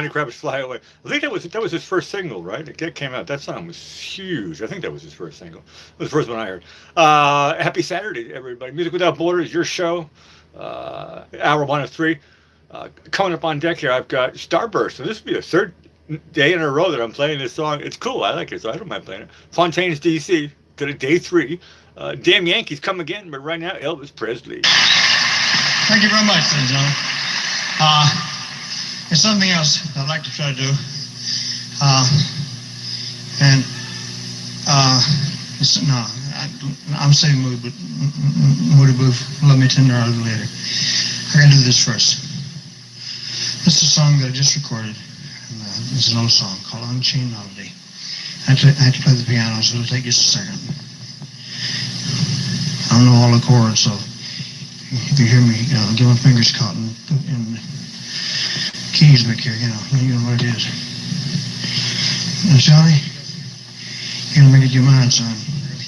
Honey Crabs Fly Away. I think that was his first single, right? It came out. That song was huge. I think that was his first single. It was the first one I heard. Happy Saturday, everybody. Music Without Borders, your show. Hour 1 of 3. Coming up on deck here, I've got Starburst. So this will be the third day in a row that I'm playing this song. It's cool. I like it, so I don't mind playing it. Fontaine's DC to day 3. Damn Yankees come again, but right now Elvis Presley. Thank you very much, ladies and gentlemen. It's something else I'd like to try to do. I'm saying Moody Booth, Love Me Tender, I'll do later. I gotta do this first. This is a song that I just recorded. It's an old song called Unchained Melody. I have to play the piano, so it'll take just a second. I don't know all the chords, so if you hear me, get my fingers caught in the keys back here, you know what it is. Now, Johnny, you're gonna make it your mind, son.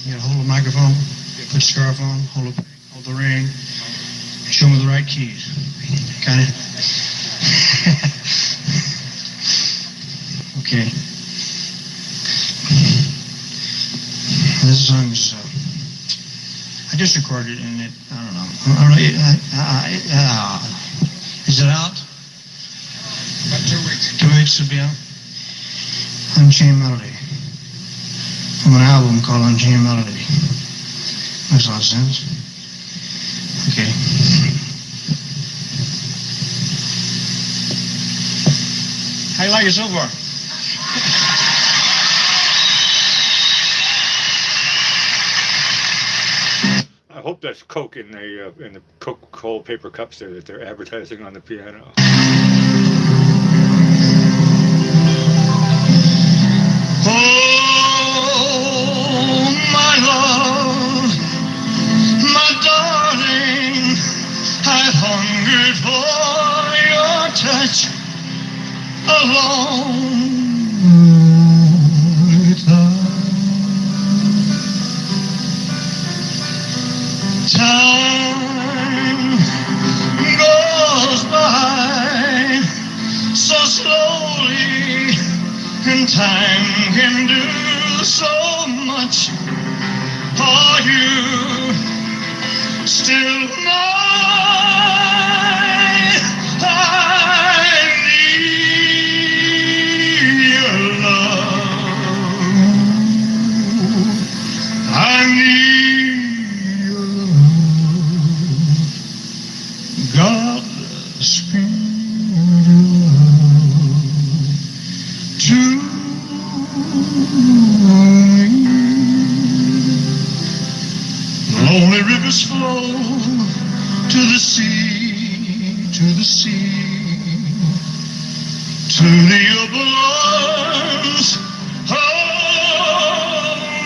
You gotta hold the microphone, put the scarf on, hold the ring, and show me the right keys. Got it? Okay. This song is, I just recorded it and I don't know. Is it out? About 2 weeks. 2 weeks to be out? Unchained Melody. From an album called Unchained Melody. Makes a lot of sense. Okay. How you like it so far? I hope that's Coke in the Coca-Cola paper cups there that they're advertising on the piano. Oh, my love, my darling, I've hungered for your touch alone. Time goes by so slowly, and time can do so much for you. Still I need your love. I need your love. God speed love to me. Lonely rivers flow to the sea, to the sea, to the open arms of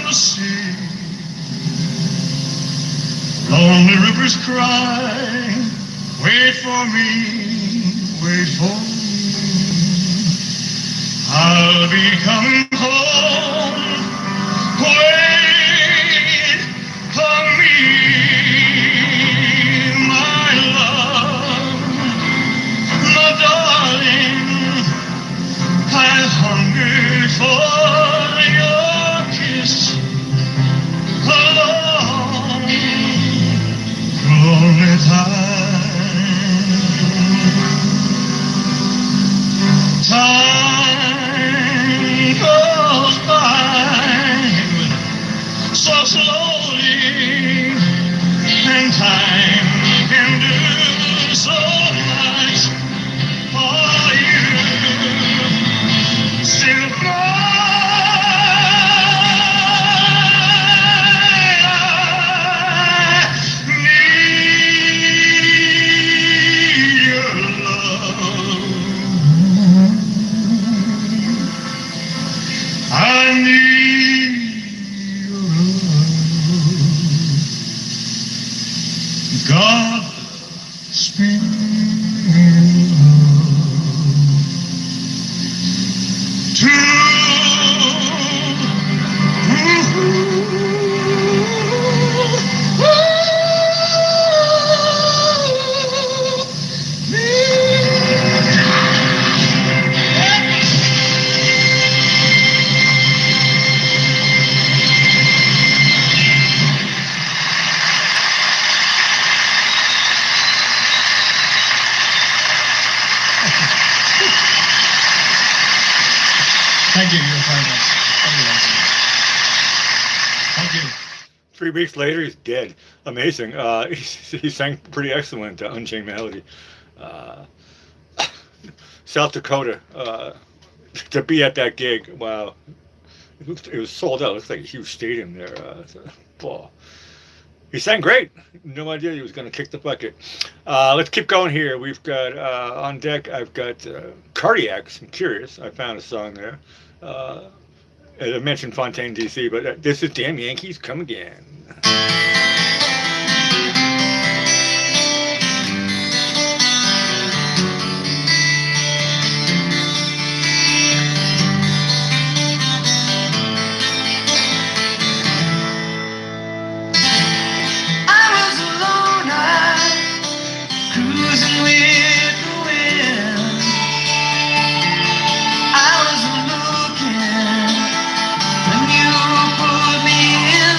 the sea. Lonely rivers cry, wait for me, wait for me. I'll be coming home, wait for me, my love, my darling. I've hungered for your kiss alone, lonely time goes by so slowly, and time can do so much for you. Still need your love. I need your love. God speed love to me. you. You'll find us. Thank you. 3 weeks later, he's dead. Amazing. He sang pretty excellent Unchained Melody. Uh, South Dakota, to be at that gig, wow. It was sold out. It looks like a huge stadium there. Boy. He sang great. No idea he was going to kick the bucket. Let's keep going here. We've got on deck, I've got Cardiacs. I'm curious. I found a song there. I mentioned Fontaine, D.C., but this is Damn Yankees Come Again. Cruising with the wind, I was looking when you put me in.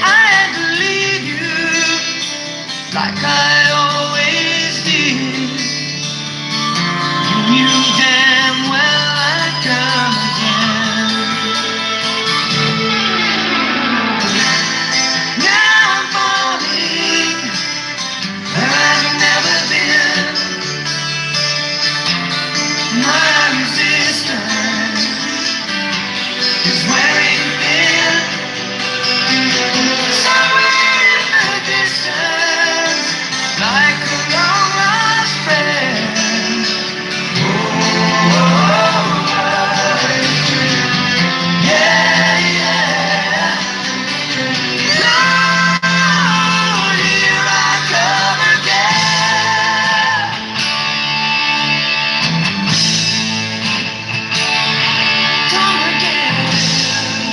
I had to leave you like I always did. You knew damn well I'd come again. Now I'm falling where I've never been. My resistance is wearing thin. Somewhere in the distance, like a long lost friend. Oh, yeah, yeah. Lord, here I come again. Come again.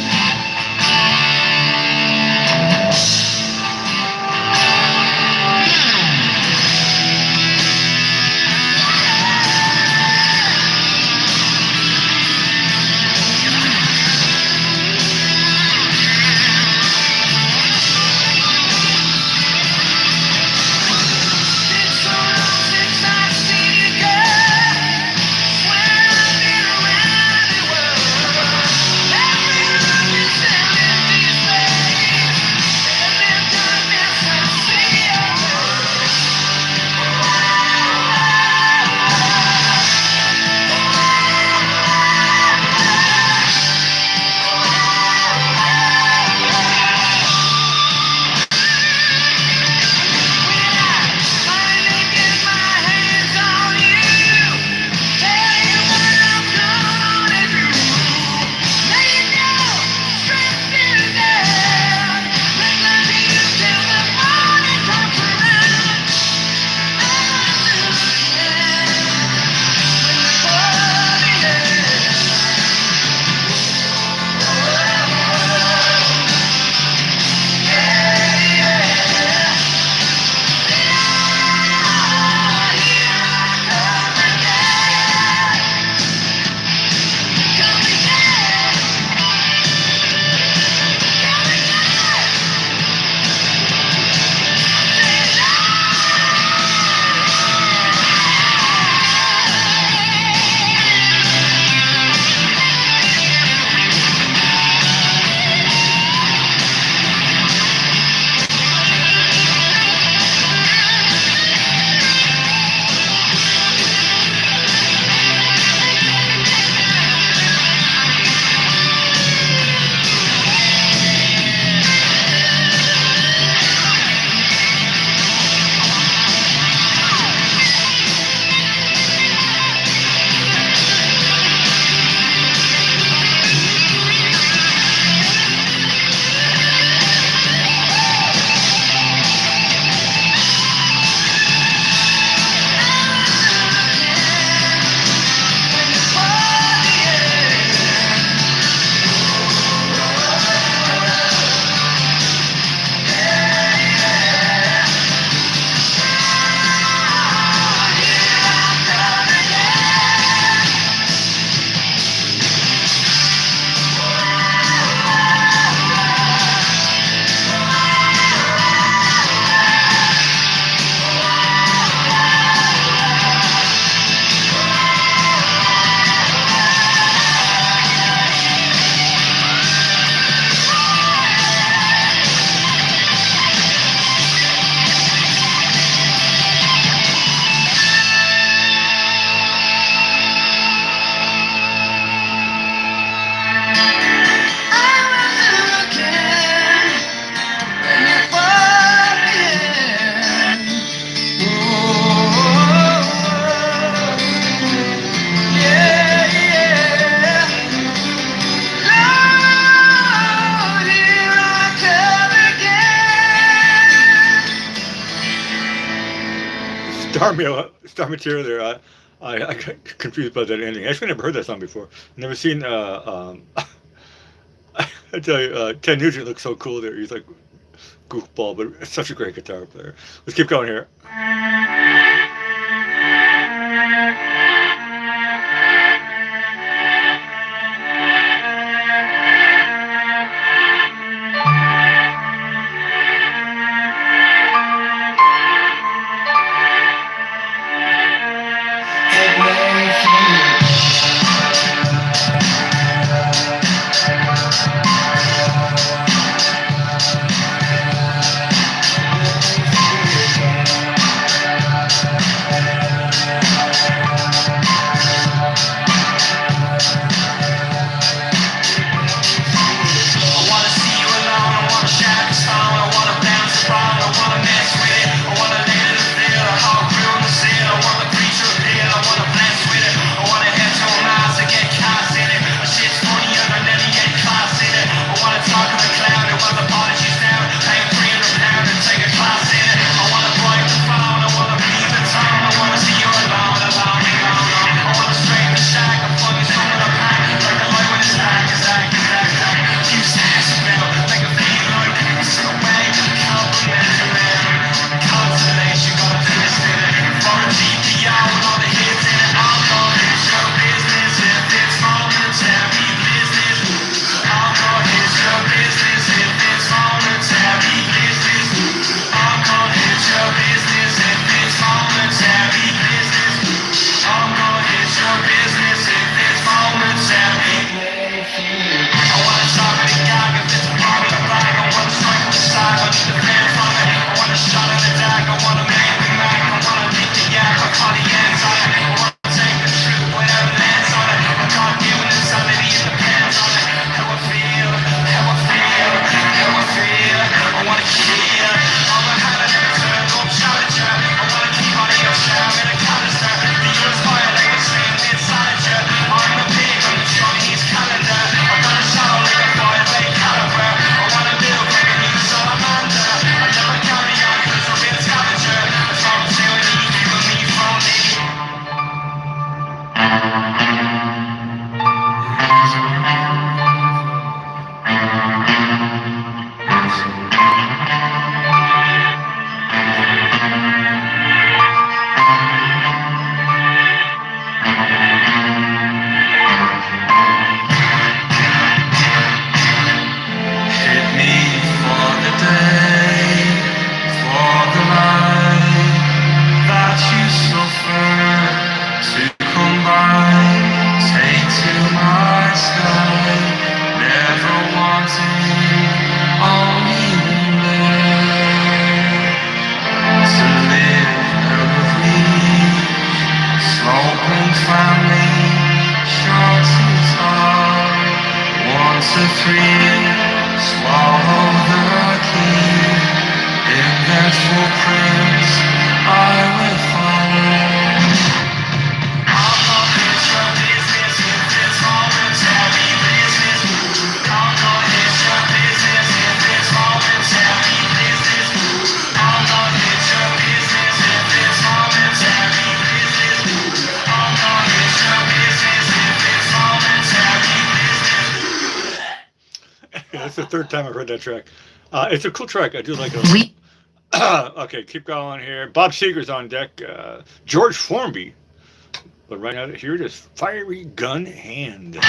Army Star Material there. I got confused by that ending. I actually never heard that song before. Never seen. I tell you, Ted Nugent looks so cool there. He's like goofball, but such a great guitar player. Let's keep going here. That's the third time I've heard that track. It's a cool track. I do like it. Okay, keep going here. Bob Seger's on deck. George Formby. But right now, here it is. Fiery Gun Hand.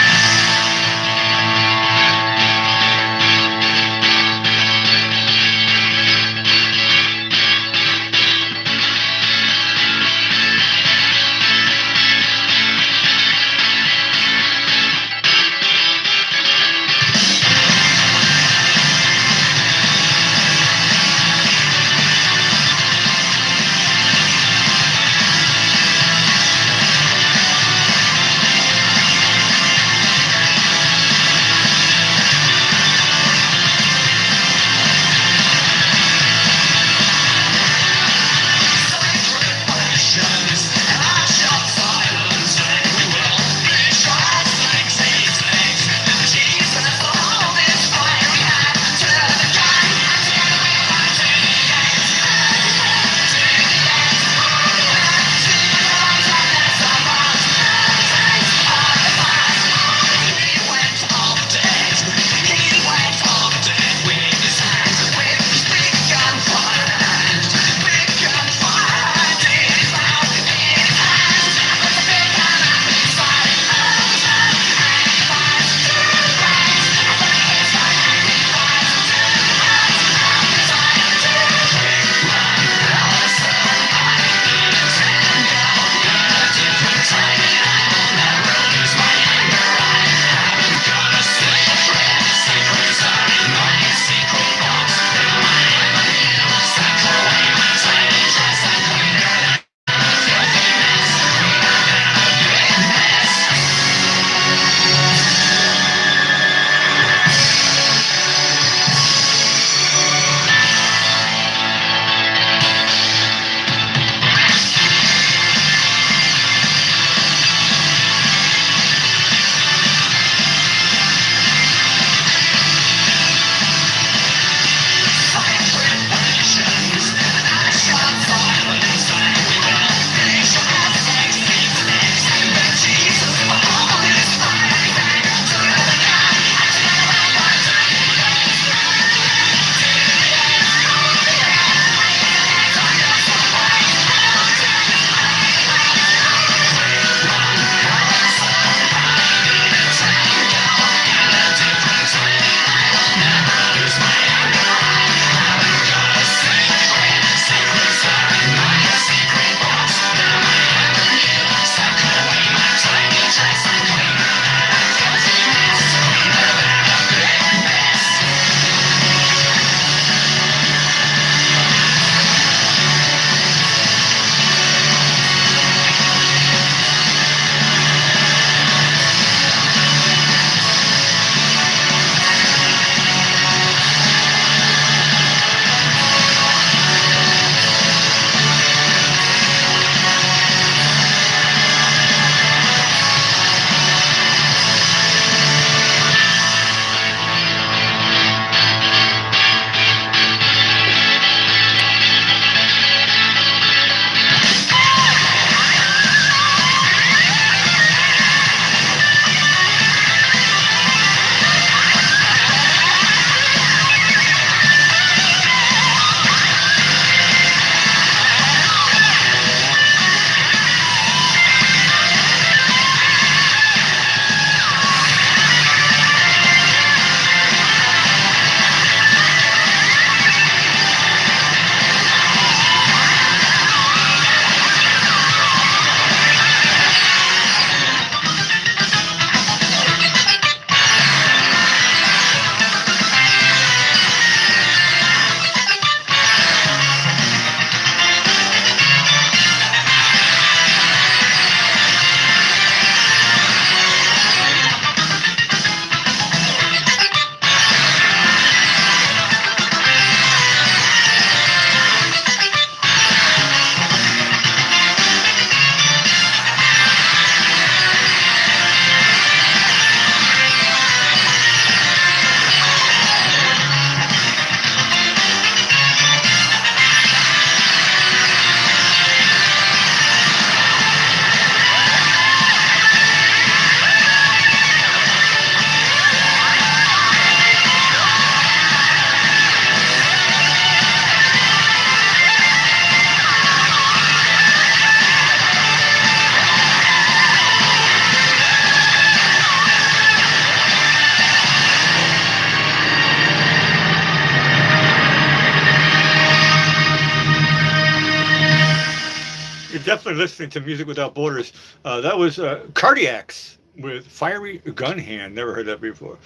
definitely listening to Music Without Borders. That was Cardiacs with Fiery Gun Hand. Never heard that before.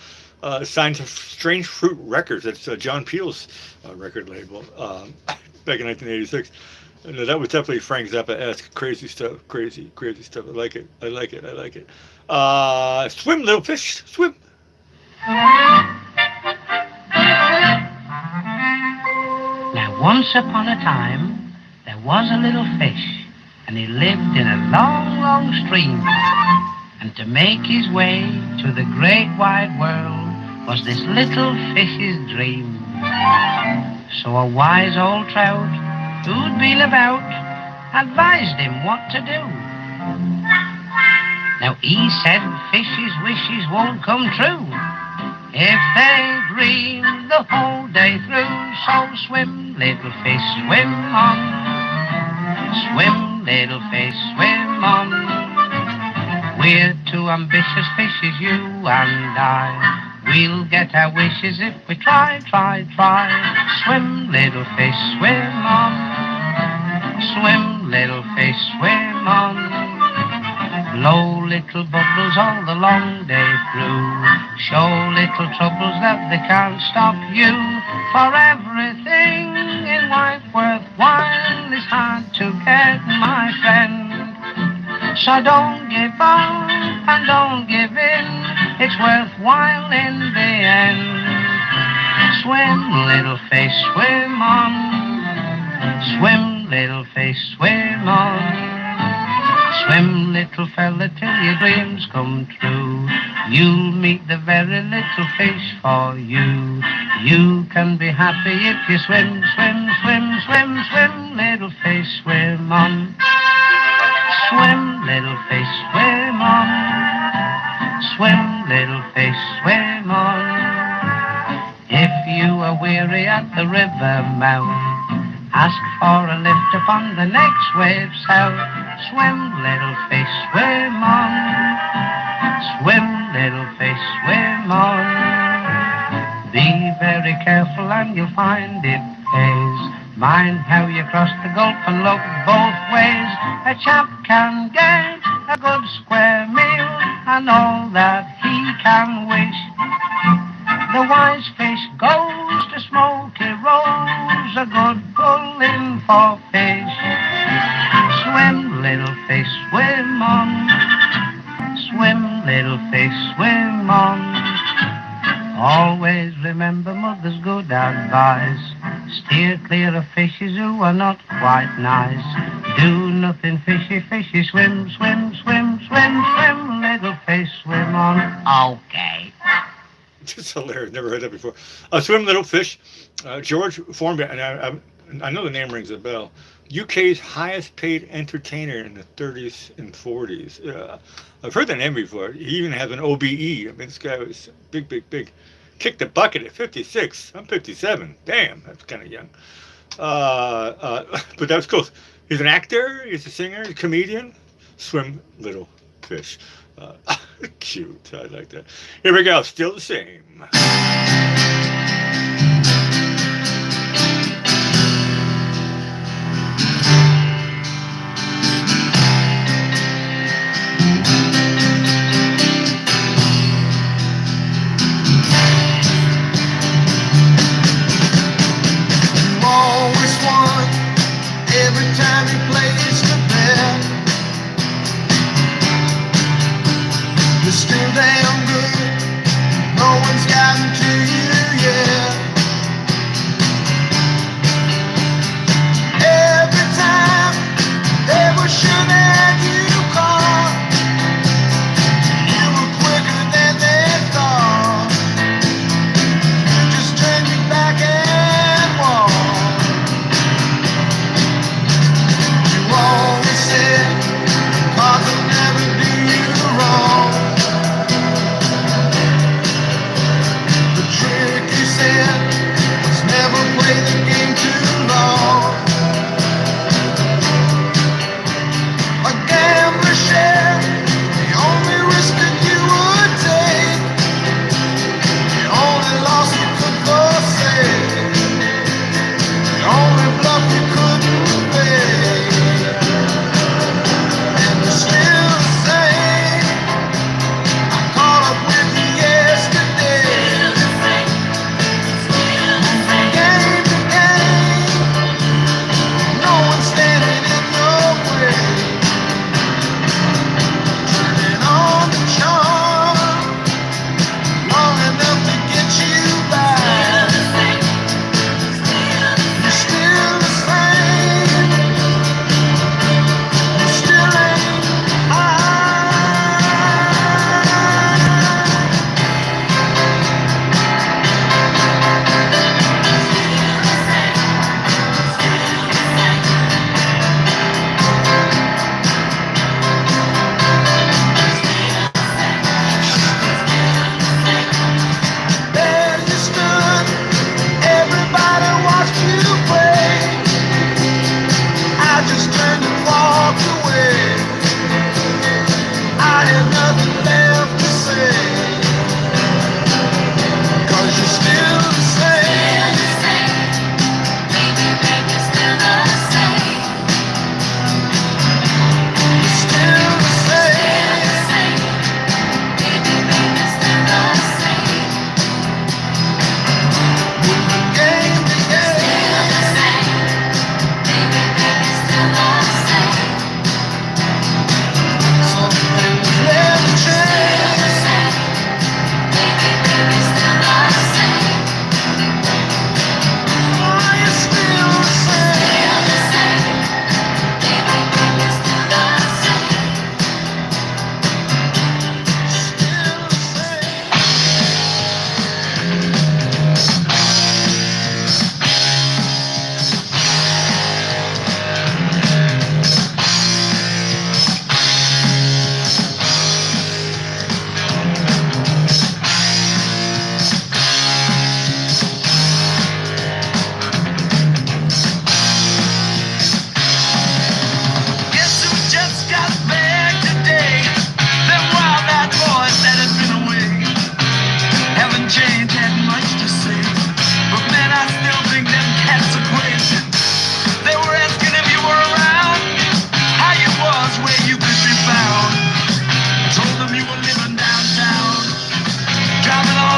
Signed to Strange Fruit Records. That's John Peel's record label back in 1986. And that was definitely Frank Zappa-esque. Crazy stuff. Crazy, crazy stuff. I like it. I like it. I like it. Swim, little fish. Swim. Now, once upon a time, there was a little fish, and he lived in a long, long stream. And to make his way to the great wide world was this little fish's dream. So a wise old trout, who'd been about, advised him what to do. Now he said fishes' wishes won't come true if they dream the whole day through. So swim, little fish, swim on. Swim, little fish, swim on. We're two ambitious fishes, you and I. We'll get our wishes if we try, try, try. Swim, little fish, swim on. Swim, little fish, swim on. Blow little bubbles all the long day through. Show little troubles that they can't stop you. For everything in life worthwhile is hard to get, my friend. So don't give up and don't give in. It's worthwhile in the end. Swim, little fish, swim on. Swim, little fish, swim on. Swim, little fella, till your dreams come true. You'll meet the very little fish for you. You can be happy if you swim, swim, swim, swim, swim, little fish, swim on. Swim, little fish, swim on. Swim, little fish, swim on. If you are weary at the river mouth, ask for a lift upon the next wave south. Swim, little fish, swim on. Swim, little fish, swim on. Be very careful and you'll find it pays. Mind how you cross the gulf and look both ways. A chap can get a good square meal and all that he can wish. The wise fish goes to Smoky Rows, a good pull-in for fish. Swim, little fish, swim on. Swim, little fish, swim on. Always remember mother's good advice. Steer clear of fishes who are not quite nice. Do nothing fishy, fishy, swim, swim, swim, swim, swim, little fish, swim on. Okay. It's hilarious. Never heard that before. Swim, little fish. George Formby, and I know the name rings a bell. UK's highest paid entertainer in the 30s and 40s. I've heard that name before. He even has an OBE. I mean, this guy was big, big, big. Kicked the bucket at 56. I'm 57. Damn, that's kind of young. But that was cool. He's an actor. He's a singer. He's a comedian. Swim, little fish. Cute. I like that. Here we go. Still the same. Every time he plays the bell, you're still damn good. No one's gotten to you yet. Every time they were sure that you called, you were quicker than they thought. You just turned your back and walked. Always said, cause I'll never do you wrong. The truth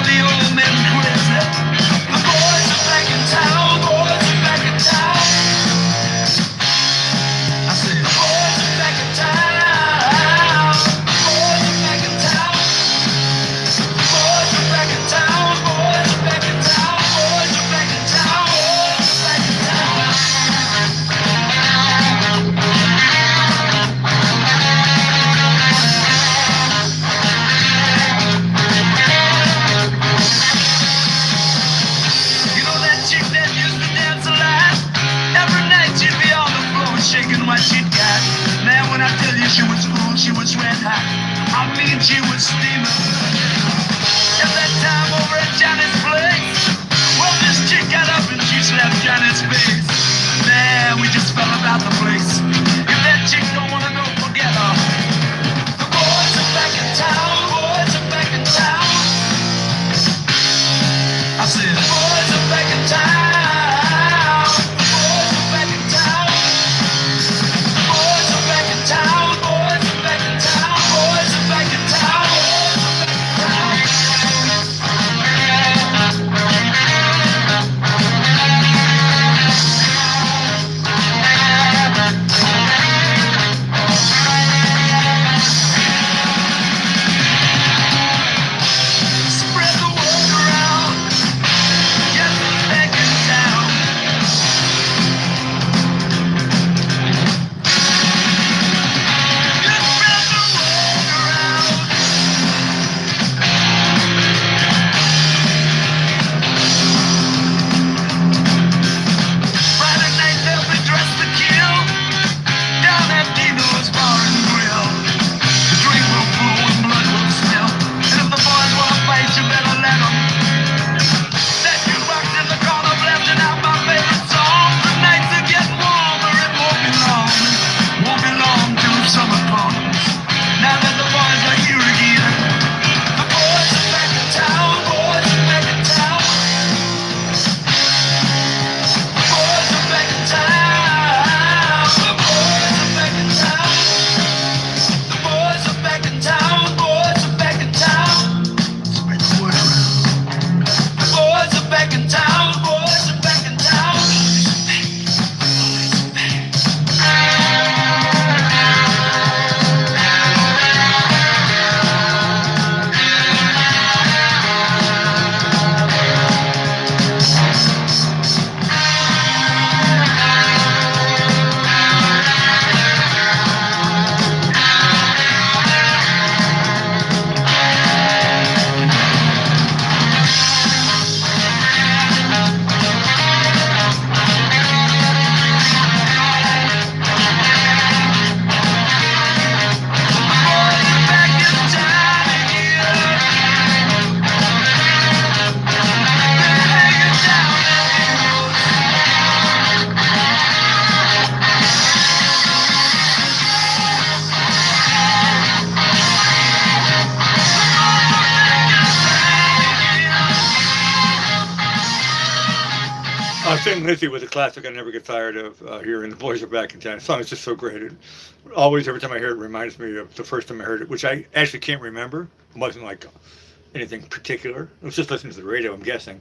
all the old men crazy. The boys are back in town, boys are back in town. I said, the boys are back in town. The boys are back in town. The boys are back in town, boys are back in town, boys are back in town, boys are back in town. You know that chick that used to dance a lot? Every night she'd be on the floor shaking what she'd got. Man, when I tell you she was cool, she was red hot. I mean, she was steaming. At that time over at Johnny's place, well, this chick got up and she slapped Johnny's face. Man, we just fell about the place. If that chick don't wanna go, forget her. The boys are back in town, boys are back in town. I said, the boys are back in town. The boys are back in town. The boys are back in town. Boys are back in town. Boys are back in town. Spread the word around. Get them back in town. Just spread the word around. Friday night they'll be dressed to kill. Down at Dino's Bar and Grill. The drink will flow and blood will spill. And if the boys wanna fight, you better let 'em. That jukebox in the corner blasting out my favorite song. The nights are getting warmer, it won't be long. Won't be long till summer comes. Now that the boys are here again. The boys are back in town, boys are back in town. The boys are back in town. The boys are back in town. The boys are back in town, boys are back in town. Spread the word around. The boys are back in town, boys are back in town. Thin Lizzy was a classic I never get tired of hearing. The boys are back in town. The song is just so great. It always, every time I hear it, reminds me of the first time I heard it, which I actually can't remember. It wasn't like anything particular. It was just listening to the radio, I'm guessing.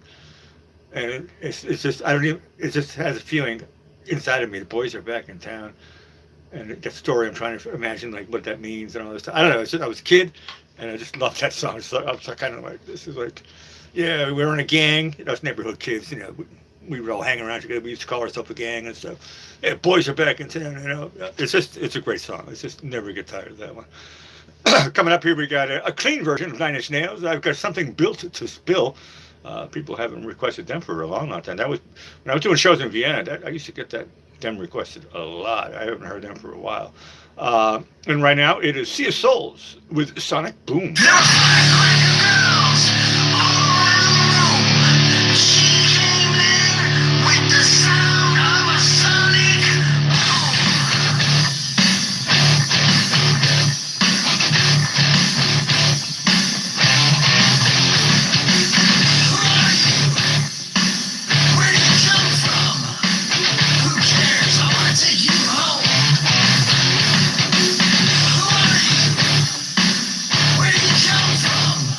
And it's just, I don't even, it just has a feeling inside of me. The boys are back in town. And that story, I'm trying to imagine like what that means and all this stuff. I don't know. It's just, I was a kid and I just loved that song. So I was kind of like, this is like, yeah, we were in a gang. You know, it's neighborhood kids, you know. We would all hang around together. We used to call ourselves a gang and stuff. Yeah, boys are back in town, you know. It's a great song. It's just never get tired of that one. Coming up here, we got a clean version of Nine Inch Nails. I've got Something Built to Spill. People haven't requested them for a long time. That was when I was doing shows in Vienna. I used to get them requested a lot. I haven't heard them for a while. And right now, it is Sea of Souls with Sonic Boom. Where you come from?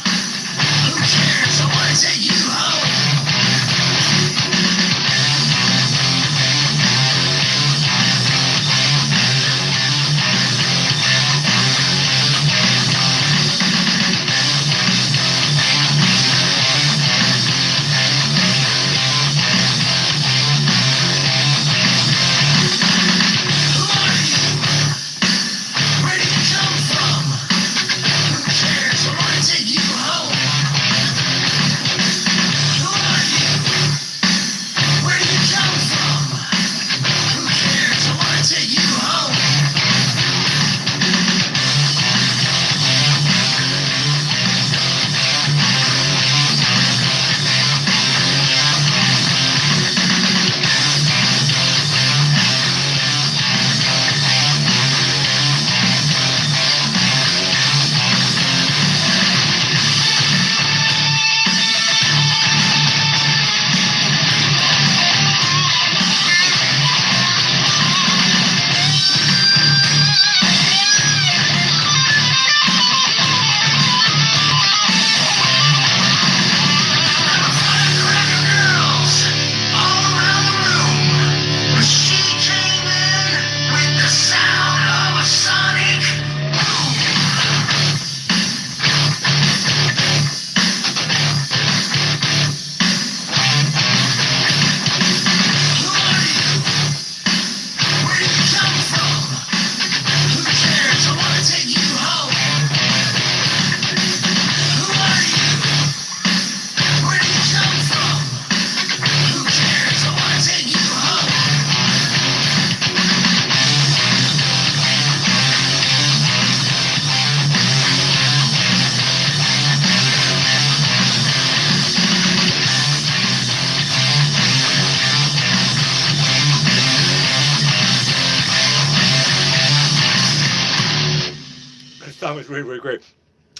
was really, really great.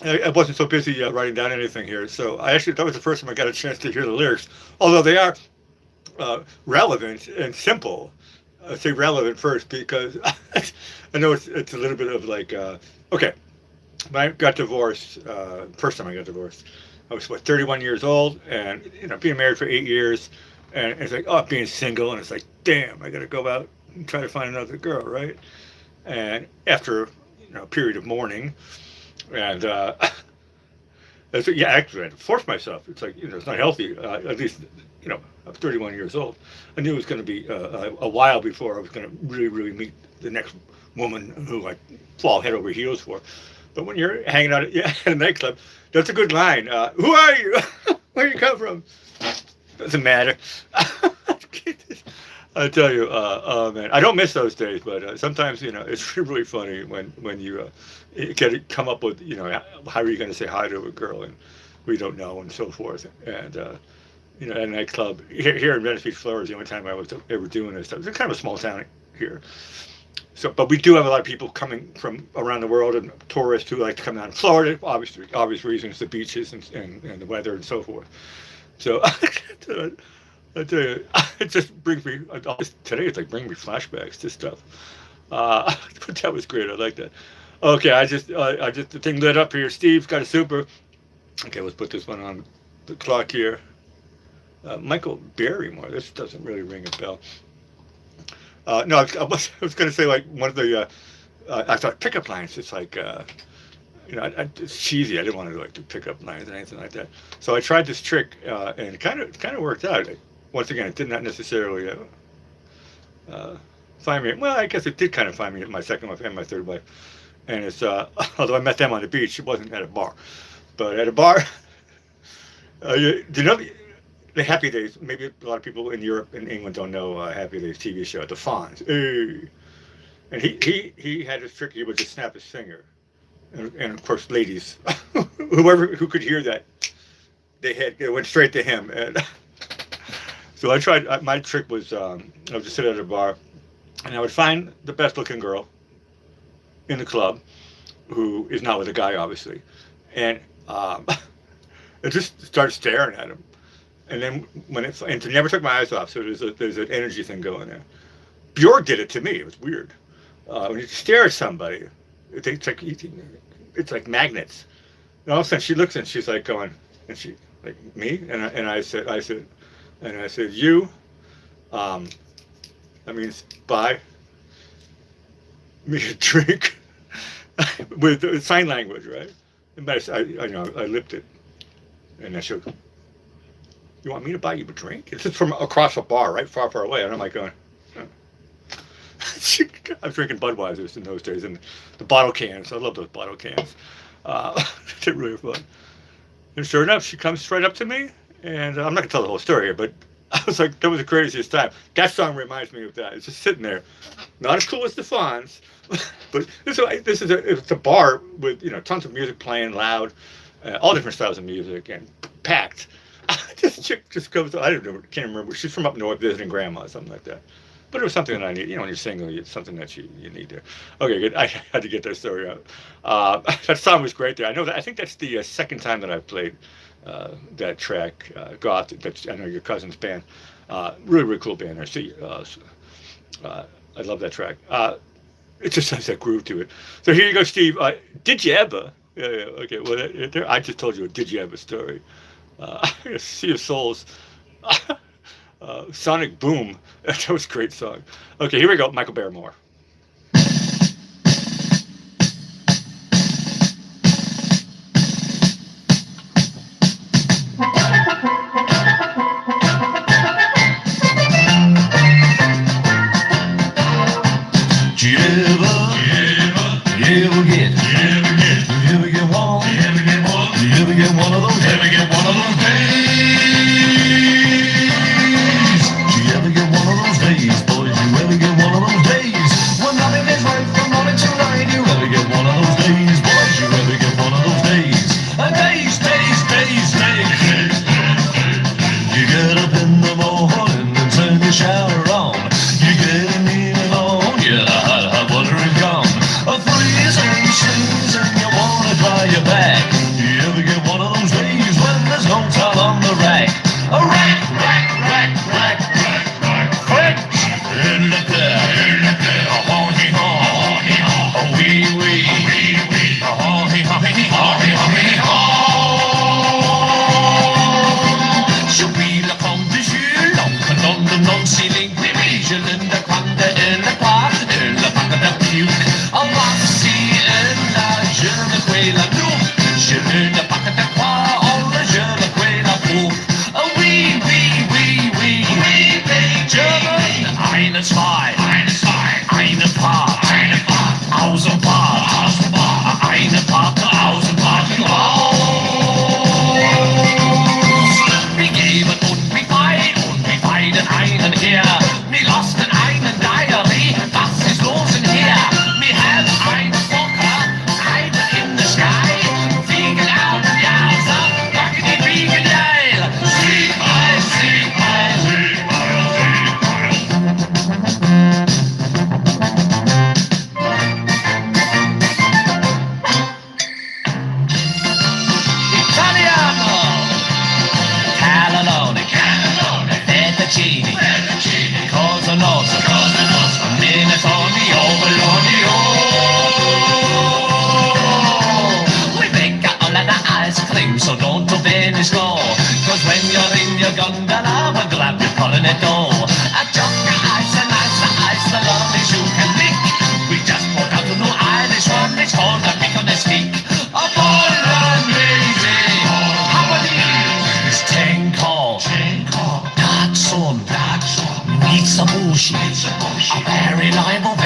I wasn't so busy writing down anything here, so that was the first time I got a chance to hear the lyrics, although they are relevant and simple. I say relevant first because I know it's a little bit of like, okay, when I got divorced, first time I got divorced, I was 31 years old, and being married for 8 years, and it's like, oh, being single, and it's like, damn, I got to go out and try to find another girl, right? And after a period of mourning, and yeah, actually, I had to force myself. It's like it's not healthy. At least I'm 31 years old. I knew it was going to be a while before I was going to really, really meet the next woman who I fall head over heels for. But when you're hanging out at a nightclub, that's a good line. Who are you? Where you come from? Doesn't matter. I tell you, oh man, I don't miss those days, but sometimes it's really funny when you come up with how are you going to say hi to a girl and we don't know and so forth, and at a nightclub here in Venice Beach, Florida is the only time I was ever doing this stuff. It's kind of a small town here, so but we do have a lot of people coming from around the world and tourists who like to come down to Florida, obvious reasons, the beaches and the weather and so forth. So I tell you, it just brings me today. It's like bringing me flashbacks to stuff. But that was great. I like that. Okay, I just the thing lit up here. Steve's got a super. Okay, let's put this one on the clock here. Michael Barrymore. This doesn't really ring a bell. No, I was going to say like one of the. I thought pickup lines. It's like. It's cheesy. I didn't want to like do pickup lines or anything like that. So I tried this trick, and it kind of worked out. Once again, it did not necessarily find me. Well, I guess it did kind of find me at my second wife and my third wife. And it's although I met them on the beach, it wasn't at a bar. But at a bar, do you know the Happy Days? Maybe a lot of people in Europe and England don't know Happy Days TV show, the Fonz. Hey. And he had this trick. He would just snap his finger. And of course, ladies, who could hear that, it went straight to him. And so I tried. My trick was I would just sit at a bar, and I would find the best-looking girl in the club, who is not with a guy, obviously, and I just started staring at him. And then and never took my eyes off. So there's an energy thing going there. Bjork did it to me. It was weird. When you stare at somebody. It's like magnets. And all of a sudden she looks and she's like going, and she like me, and I said you, that means buy me a drink with sign language, right? And I lipped it, and I said, you want me to buy you a drink? It's just from across a bar, right, far away, and I'm like going. I was drinking Budweisers in those days, and the bottle cans. I love those bottle cans. They're really fun. And sure enough, she comes straight up to me, and I'm not gonna tell the whole story here, but I was like, that was the craziest time. That song reminds me of that. It's just sitting there, not as cool as the Fonz, but it's a bar with tons of music playing loud, all different styles of music, and packed. This chick just goes. I don't know. Can't remember. She's from up north visiting grandma, or something like that. But it was something that I need. When you're single, it's something that you need there. Okay, good. I had to get that story out. That song was great there. I think that's the second time that I've played that track. Goth. I know your cousin's band. Really, really cool band. I love that track. It just has that groove to it. So here you go, Steve. Did you ever? Yeah. Okay. Well, I just told you a did you ever story. Sea of Souls. Sonic Boom. That was a great song. Okay, here we go. Michael Barrymore. thing, so don't to Venice go. Cause when you're in your gondola, we'll grab you pulling it dough. A junk of ice and ice, the lovelies you can lick. We just brought out a new Irish one, it's called a pick on the stick. A ball and lazy, how are these? It's Tenko, dark son, needs a bushi, a very liable,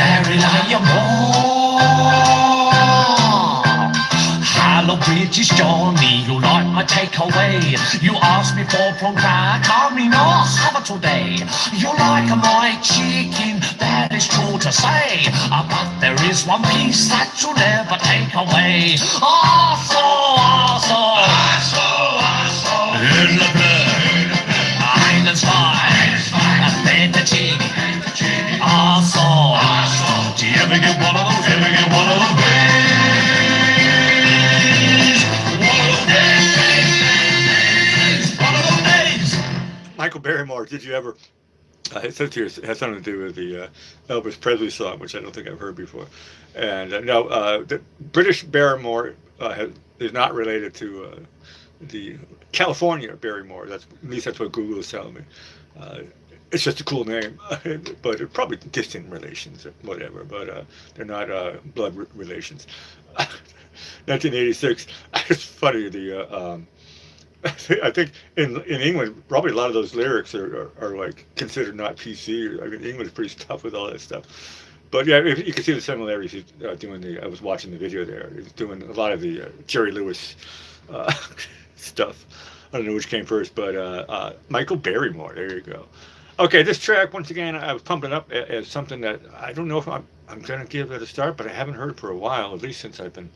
Hello, British Johnny, you like my takeaway? You asked me for prawn crack, call me no supper today. You like my chicken, that is true to say. But there is one piece that you never take away. Also, in the blood, einen zwei, a fettuccine. Also, do you ever get one of those? Michael Barrymore, did you ever? It says here it has something to do with the Elvis Presley song, which I don't think I've heard before. And no, the British Barrymore is not related to the California Barrymore. At least that's what Google is telling me. It's just a cool name, but it's probably distant relations or whatever. But they're not blood relations. 1986. It's funny. I think in England, probably a lot of those lyrics are like considered not PC. I mean, England's pretty tough with all that stuff. But yeah, you can see the similarities. He's I was watching the video there. He's doing a lot of the Jerry Lewis stuff. I don't know which came first, but Michael Barrymore. There you go. Okay, this track once again I was pumping up as something that I don't know if I'm going to give it a start, but I haven't heard for a while, at least since I've been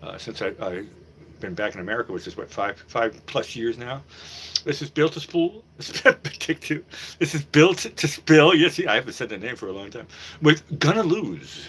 I been back in America, which is what, five plus years now. This is Built to Spool. Take two. This is Built to Spill. Yes, I haven't said the name for a long time. With Gonna Lose.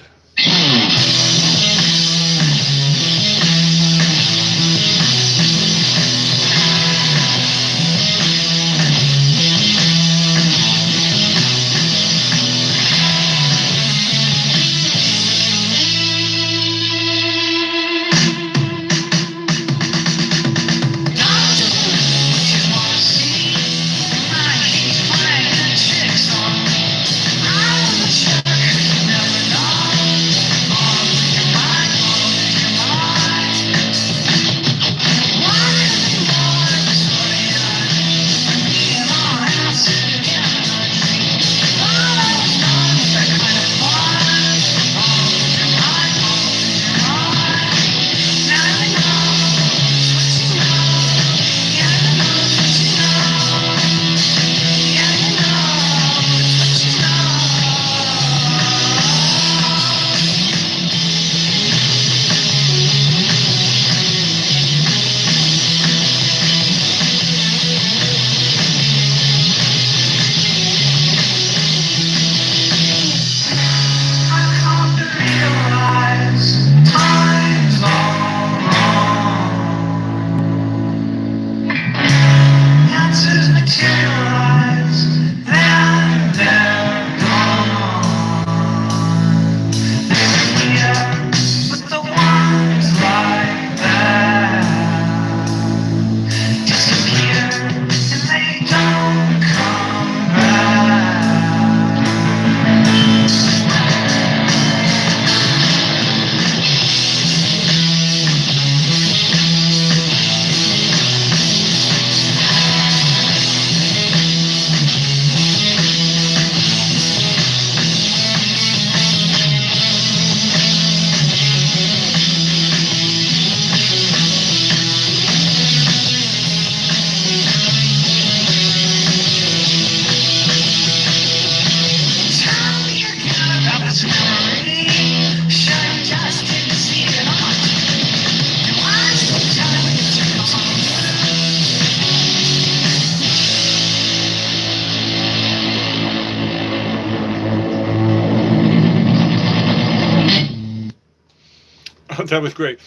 That was great.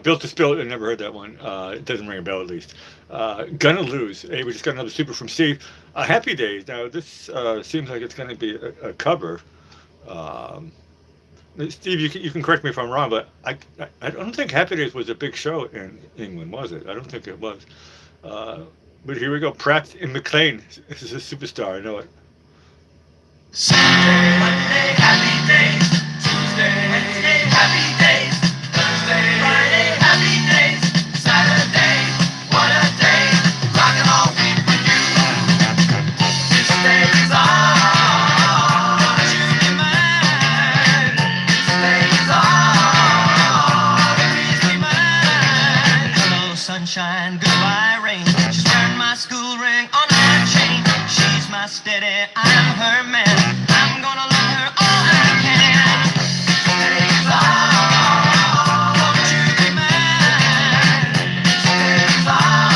Built to Spill. I never heard that one. It doesn't ring a bell, at least. Gonna Lose. Hey, we just got another super from Steve. Happy Days. Now, this seems like it's going to be a cover. Steve, you can correct me if I'm wrong, but I don't think Happy Days was a big show in England, was it? I don't think it was. Uh, but here we go. Pratt and McLean. This is a superstar. I know it. Sunday, Monday, happy days. Tuesday, Wednesday, happy days. Thursday, Friday, happy days. Saturday, what a day. Rock and roll with you. This day's on. Won't you be mine? This day's on. Please be mine. Hello, sunshine. Goodbye, rain. She's wearing my school ring on her chain. She's my steady. I'm her man. I'm gonna love her all I can. Days on, won't you be mine? Days on,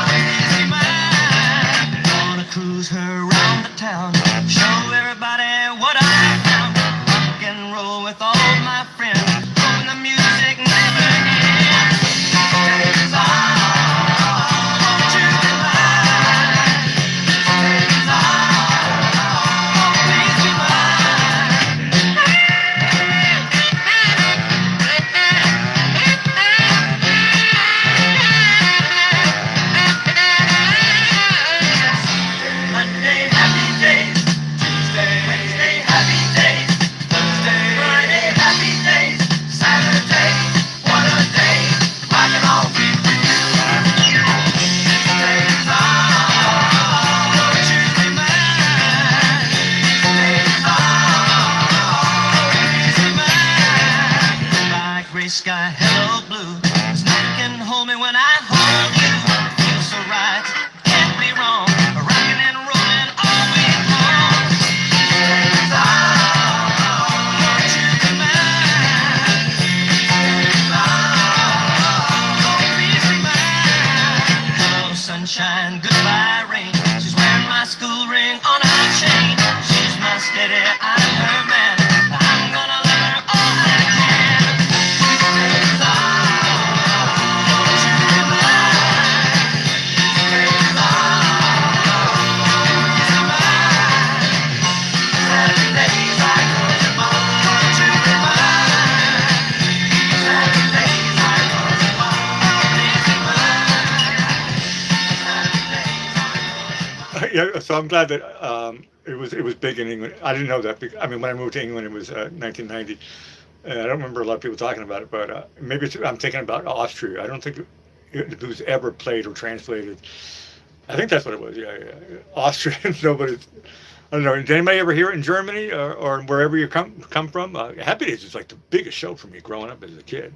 please be mine. Gonna cruise her around the town, show everybody what I found. Rock and roll with all my friends, hoping the music never ends. Days on, won't you be mine? Days on, please be mine. Monday, happy days. Tuesday, Wednesday, happy days. Thursday, Friday, happy days. Saturday, what a day. Rock and roll with you. Days on, won't you be mine? Days on, please be mine. Goodbye, gray sky, hello, blue. There's nothing can hold me when I hold you. It feels so right, can't be wrong. Rocking and rolling all week long. Days on, won't you be mine? Days on, please be mine. Hello, sunshine, goodbye, rain. She's wearing my school ring on her chain. She's my steady, I'm her man. I'm gonna love her all I can. Days on, won't you be mine? Days on, please be mine. Saturdays I go to mom. Won't you be mine? Saturdays I go to mom. Please be mine. Saturdays I go to mom. Yeah, so I'm glad that it was big in England. I didn't know that. I mean, when I moved to England, it was 1990. I don't remember a lot of people talking about it, but maybe I'm thinking about Austria. I don't think it was ever played or translated. I think that's what it was. Yeah. Austria. Nobody. I don't know. Did anybody ever hear it in Germany or wherever you come from? Happy Days was like the biggest show for me growing up as a kid.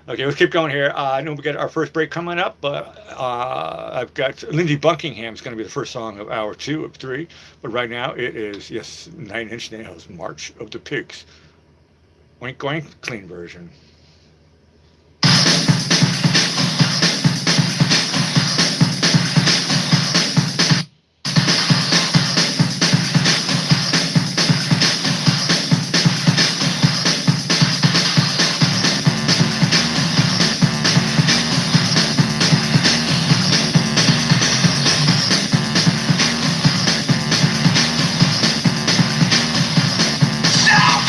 Okay, let's keep going here. I know we got our first break coming up, but I've got Lindsey Buckingham's going to be the first song of hour 2 of 3. But right now it is, yes, 9 Inch Nails, March of the Pigs. Oink Oink, clean version. Now,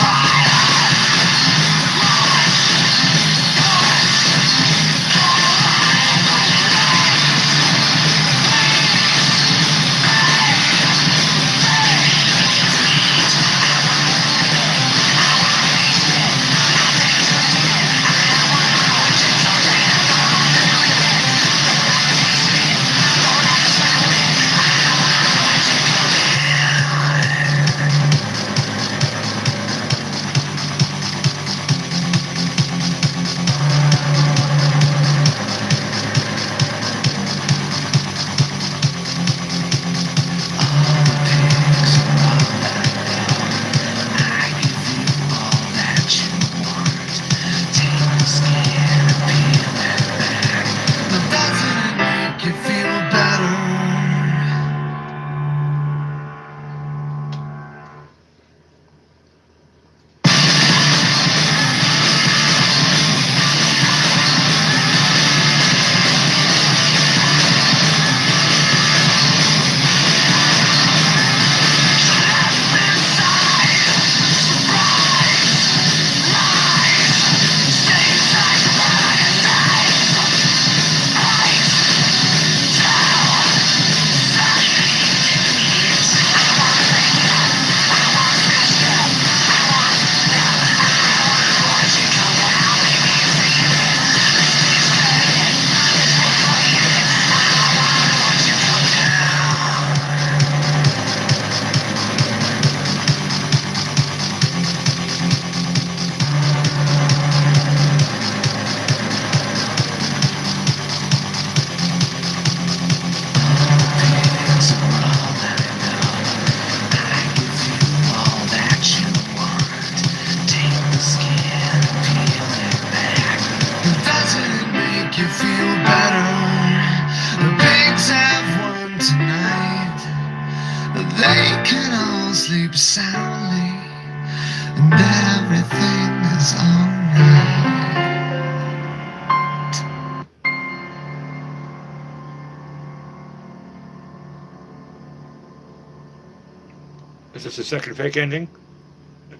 Is this the second fake ending?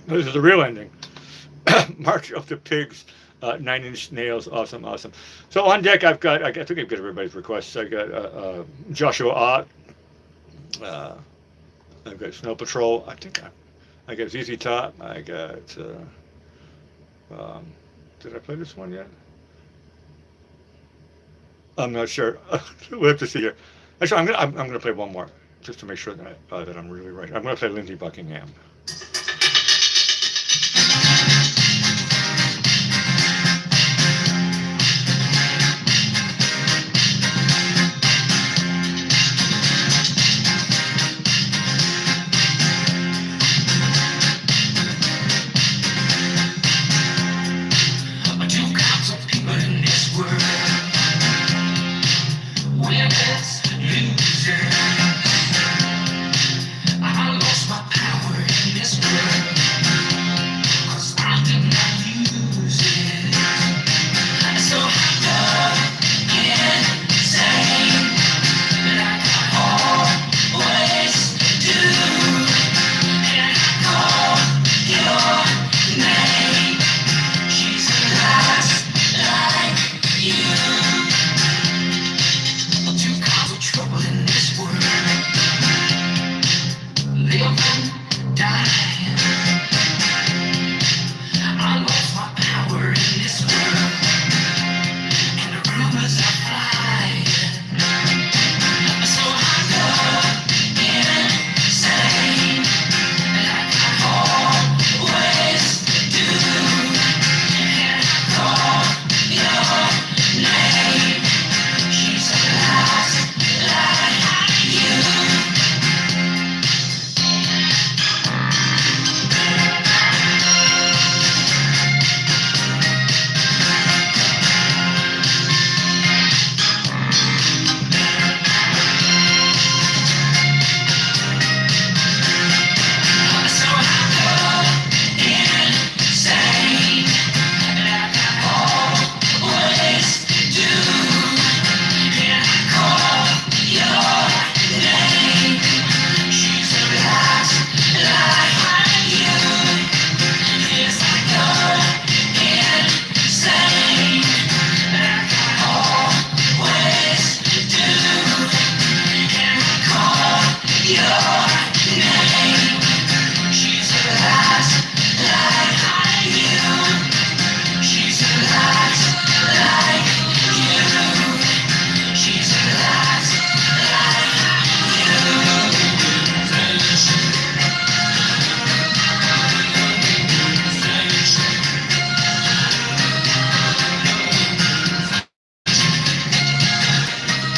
No, this is the real ending. March of the Pigs, 9 Inch Nails, awesome. So on deck, I think I've got everybody's requests. I got Joshua Ott. I've got Snow Patrol. I got ZZ Top. I got. Did I play this one yet? I'm not sure. We'll have to see here. Actually, I'm gonna play one more just to make sure that I'm really right. I'm gonna play Lindsey Buckingham.